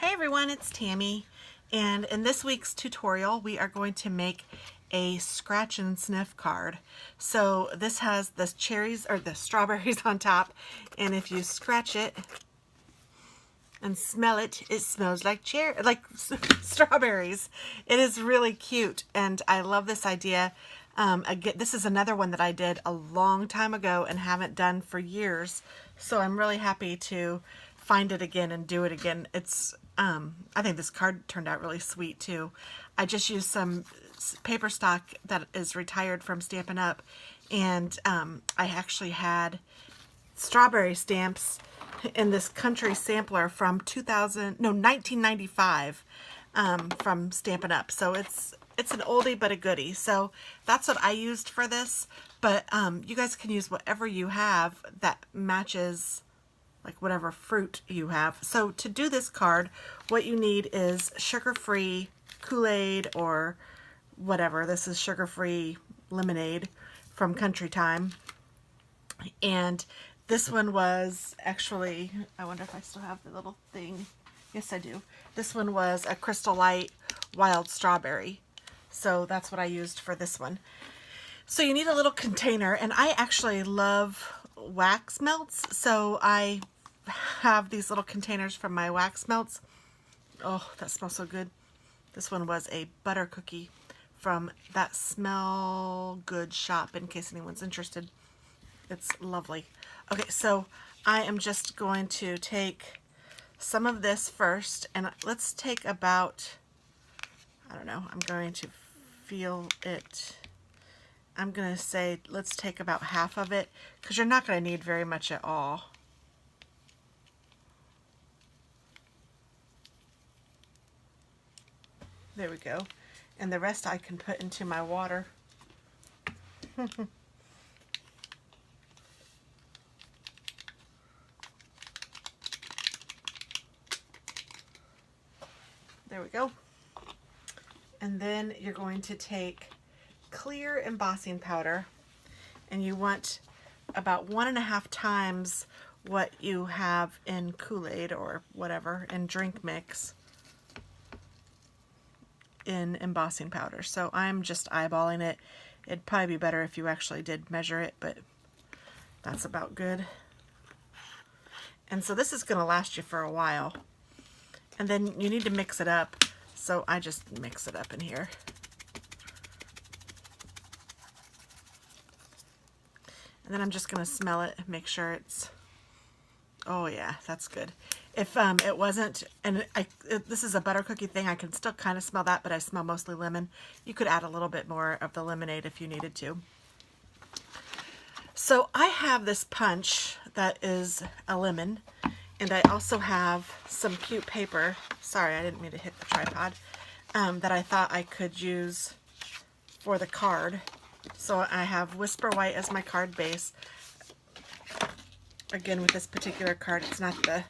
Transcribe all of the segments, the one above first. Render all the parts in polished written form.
Hey everyone, it's Tammy, and in this week's tutorial we are going to make a scratch and sniff card. So this has the cherries or the strawberries on top, and if you scratch it and smell it, it smells like strawberries. It is really cute, and I love this idea. Again, this is another one that I did a long time ago and haven't done for years, so I'm really happy to find it again and do it again. It's I think this card turned out really sweet too. I just used some paper stock that is retired from Stampin' Up, and I actually had strawberry stamps in this country sampler from 1995 from Stampin' Up. So it's an oldie but a goodie. So that's what I used for this, but you guys can use whatever you have that matches like whatever fruit you have. So to do this card, what you need is sugar-free Kool-Aid or whatever. This is sugar-free lemonade from Country Time. And this one was actually, I wonder if I still have the little thing. Yes, I do. This one was a Crystal Light Wild Strawberry. So that's what I used for this one. So you need a little container, and I actually love wax melts, so I have these little containers from my wax melts. Oh, that smells so good. This one was a butter cookie from That Smell Good shop, in case anyone's interested. It's lovely. Okay, so I am just going to take some of this first, and let's take about, I don't know, I'm going to feel it. I'm going to say let's take about half of it, because you're not going to need very much at all. There we go. And the rest I can put into my water. There we go. And then you're going to take clear embossing powder, and you want about 1.5 times what you have in Kool-Aid or whatever in drink mix in embossing powder. So I'm just eyeballing it. It'd probably be better if you actually did measure it, but that's about good. And so this is going to last you for a while. And then you need to mix it up. So I just mix it up in here. And then I'm just going to smell it and make sure it's, oh yeah, that's good. If it wasn't, and this is a butter cookie thing, I can still kind of smell that, but I smell mostly lemon. You could add a little bit more of the lemonade if you needed to. So I have this punch that is a lemon, and I also have some cute paper. Sorry, I didn't mean to hit the tripod. That I thought I could use for the card. So I have Whisper White as my card base. Again, with this particular card, it's not the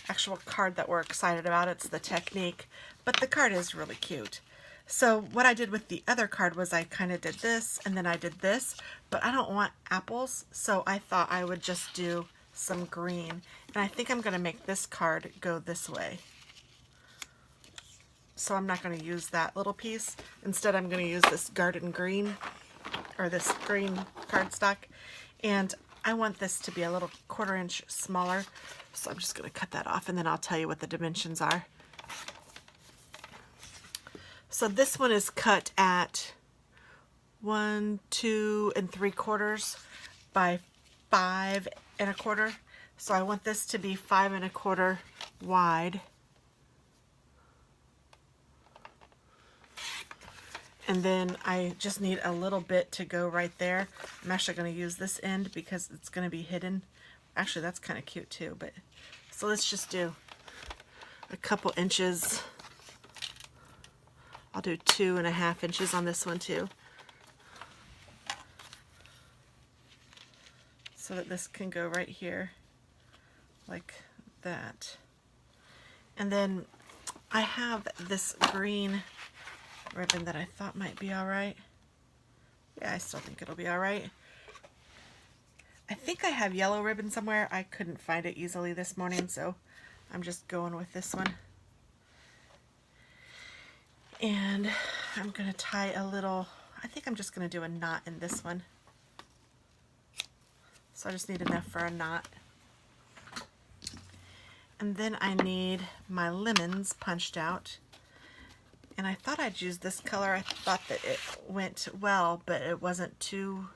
actual card that we're excited about, it's the technique, but the card is really cute. So what I did with the other card was I kind of did this, and then I did this, but I don't want apples, so I thought I would just do some green. And I think I'm going to make this card go this way. So I'm not going to use that little piece. Instead, I'm going to use this garden green, or this green cardstock, and I want this to be a little 1/4 inch smaller, so I'm just going to cut that off, and then I'll tell you what the dimensions are. So this one is cut at 1, 2 3/4 by 5 1/4. So I want this to be 5 1/4 wide. And then I just need a little bit to go right there. I'm actually going to use this end because it's going to be hidden. Actually, that's kind of cute too. But so let's just do a couple inches. I'll do 2.5 inches on this one too, so that this can go right here like that. And then I have this green ribbon that I thought might be alright. Yeah, I still think it'll be alright. I think I have yellow ribbon somewhere. I couldn't find it easily this morning, so I'm just going with this one. And I'm going to tie a little, I think I'm just going to do a knot in this one. So I just need enough for a knot. And then I need my lemons punched out. And I thought I'd use this color. I thought that it went well, but it wasn't too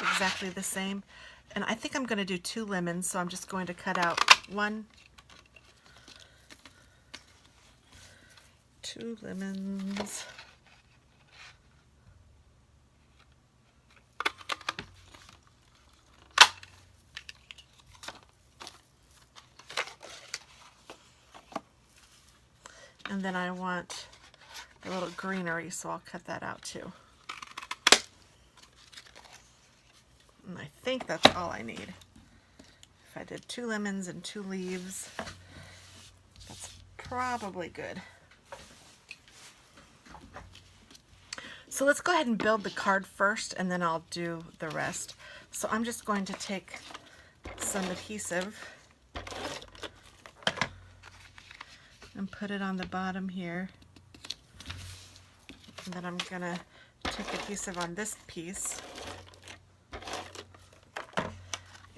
exactly the same. And I think I'm going to do 2 lemons, so I'm just going to cut out 1, 2 lemons. And then I want a little greenery, so I'll cut that out too. And I think that's all I need. If I did 2 lemons and 2 leaves, that's probably good. So let's go ahead and build the card first, and then I'll do the rest. So I'm just going to take some adhesive and put it on the bottom here. And then I'm gonna take adhesive on this piece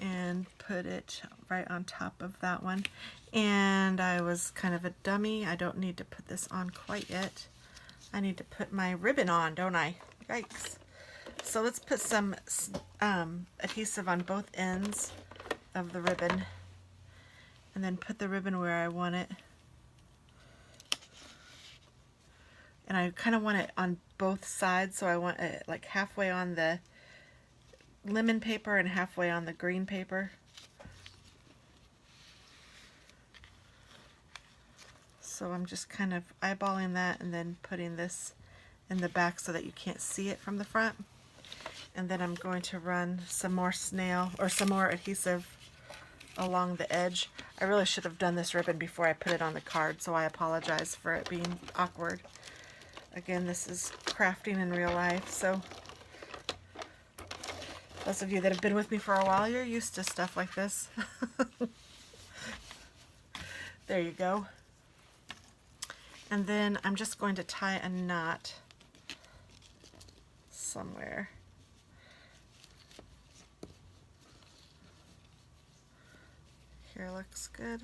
and put it right on top of that one. And I was kind of a dummy. I don't need to put this on quite yet. I need to put my ribbon on, don't I? Yikes. So let's put some adhesive on both ends of the ribbon, and then put the ribbon where I want it. And I kind of want it on both sides, so I want it like halfway on the lemon paper and halfway on the green paper. So I'm just kind of eyeballing that and then putting this in the back so that you can't see it from the front. And then I'm going to run some more some more adhesive along the edge. I really should have done this ribbon before I put it on the card, so I apologize for it being awkward. Again, this is crafting in real life, so those of you that have been with me for a while, you're used to stuff like this. There you go. And then I'm just going to tie a knot somewhere. Here looks good.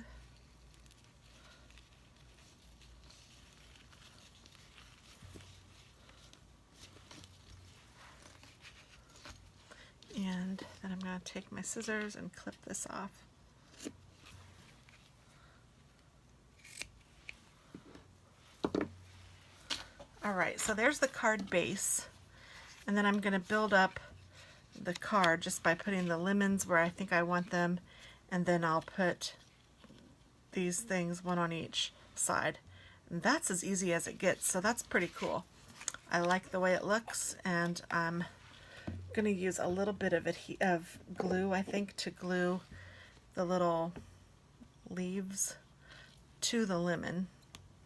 And then I'm going to take my scissors and clip this off. Alright, so there's the card base. And then I'm going to build up the card just by putting the lemons where I think I want them. And then I'll put these things one on each side. And that's as easy as it gets, so that's pretty cool. I like the way it looks, and I'm going to use a little bit of glue, I think, to glue the little leaves to the lemon.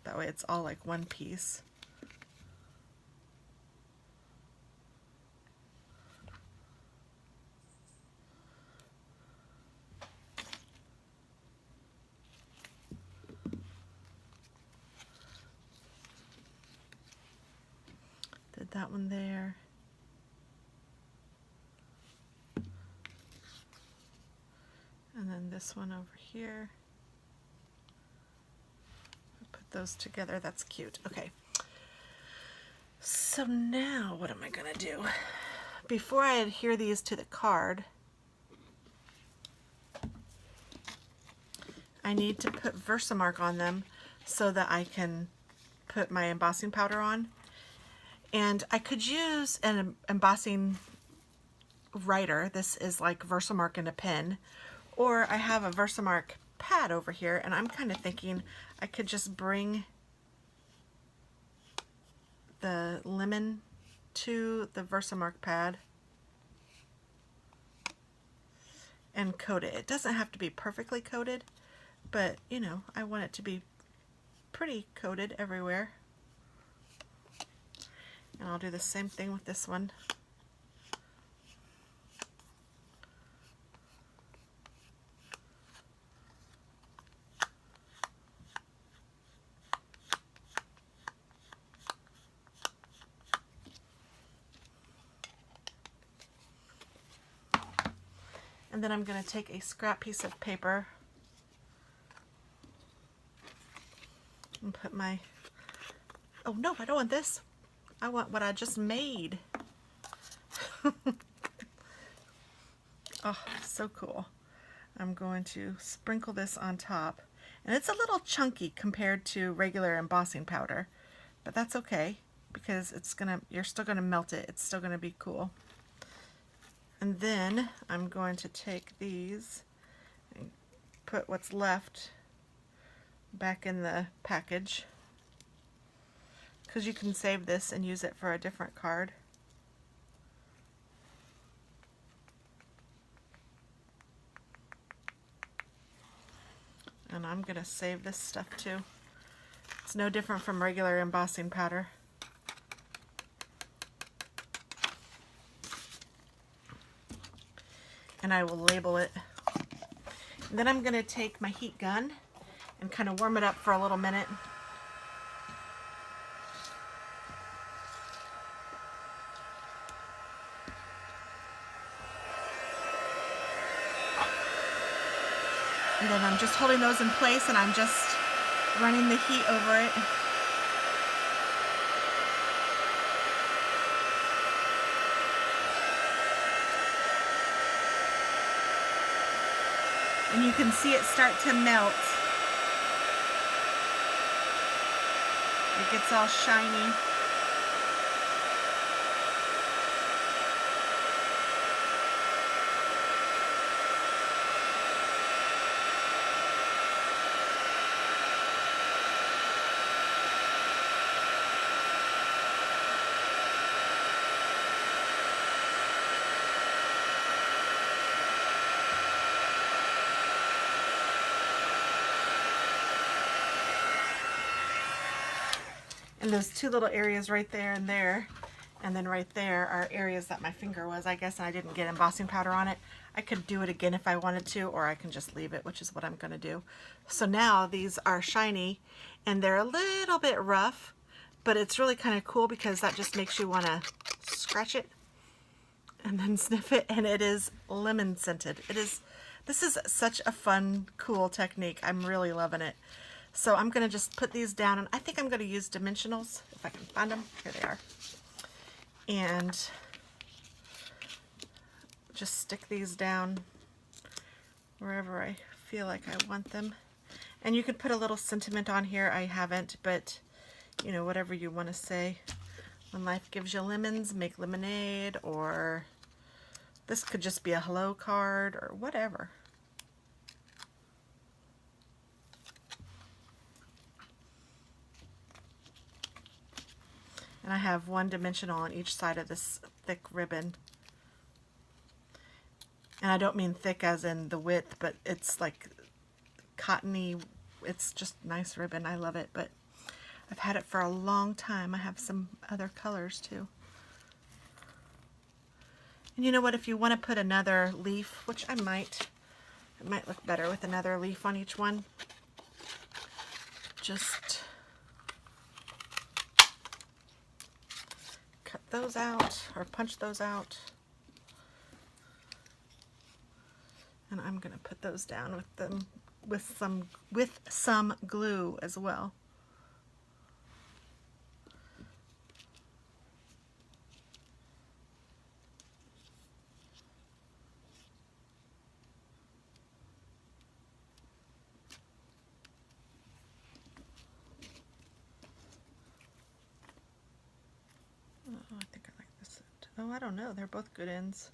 That way it's all like one piece. Did that one there. And then this one over here. Put those together. That's cute. Okay. So now what am I going to do? Before I adhere these to the card, I need to put Versamark on them so that I can put my embossing powder on. And I could use an embossing writer. This is like Versamark in a pen. Or I have a Versamark pad over here, and I'm kind of thinking I could just bring the lemon to the Versamark pad and coat it. It doesn't have to be perfectly coated, but you know, I want it to be pretty coated everywhere. And I'll do the same thing with this one. And then I'm going to take a scrap piece of paper and put my, oh no, I don't want this. I want what I just made. Oh, so cool. I'm going to sprinkle this on top. And it's a little chunky compared to regular embossing powder, but that's okay because you're still gonna melt it. It's still gonna be cool. And then I'm going to take these and put what's left back in the package, because you can save this and use it for a different card. And I'm gonna save this stuff too. It's no different from regular embossing powder. And I will label it. And then I'm gonna take my heat gun and kind of warm it up for a little minute. And then I'm just holding those in place and I'm just running the heat over it. And you can see it start to melt. It gets all shiny. And those two little areas right there and there, and then right there are areas that my finger was, I guess, and I didn't get embossing powder on it. I could do it again if I wanted to, or I can just leave it, which is what I'm going to do. So now these are shiny, and they're a little bit rough, but it's really kind of cool because that just makes you want to scratch it and then sniff it, and it is lemon scented. This is such a fun, cool technique. I'm really loving it. So I'm going to just put these down, and I think I'm going to use dimensionals if I can find them. Here they are. And just stick these down wherever I feel like I want them. And you could put a little sentiment on here. I haven't, but you know, whatever you want to say. When life gives you lemons, make lemonade, or this could just be a hello card or whatever. And I have one dimensional on each side of this thick ribbon. And I don't mean thick as in the width, but it's like cottony. It's just nice ribbon. I love it, but I've had it for a long time. I have some other colors too. And you know what? If you want to put another leaf, which I might, it might look better with another leaf on each one. Just cut those out or punch those out. And I'm going to put those down with them with some glue as well. Oh, I think I like this end. Oh, I don't know. They're both good ends.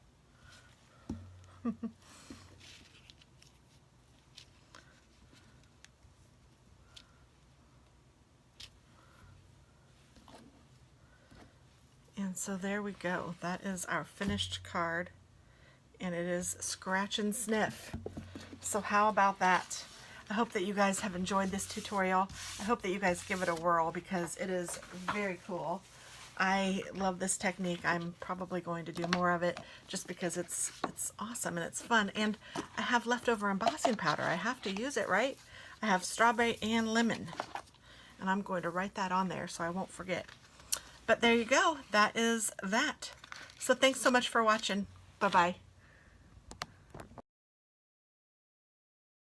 And so there we go. That is our finished card. And it is Scratch and Sniff. So how about that? I hope that you guys have enjoyed this tutorial. I hope that you guys give it a whirl because it is very cool. I love this technique. I'm probably going to do more of it just because it's awesome and it's fun. And I have leftover embossing powder. I have to use it, right? I have strawberry and lemon. And I'm going to write that on there so I won't forget. But there you go. That is that. So thanks so much for watching. Bye-bye.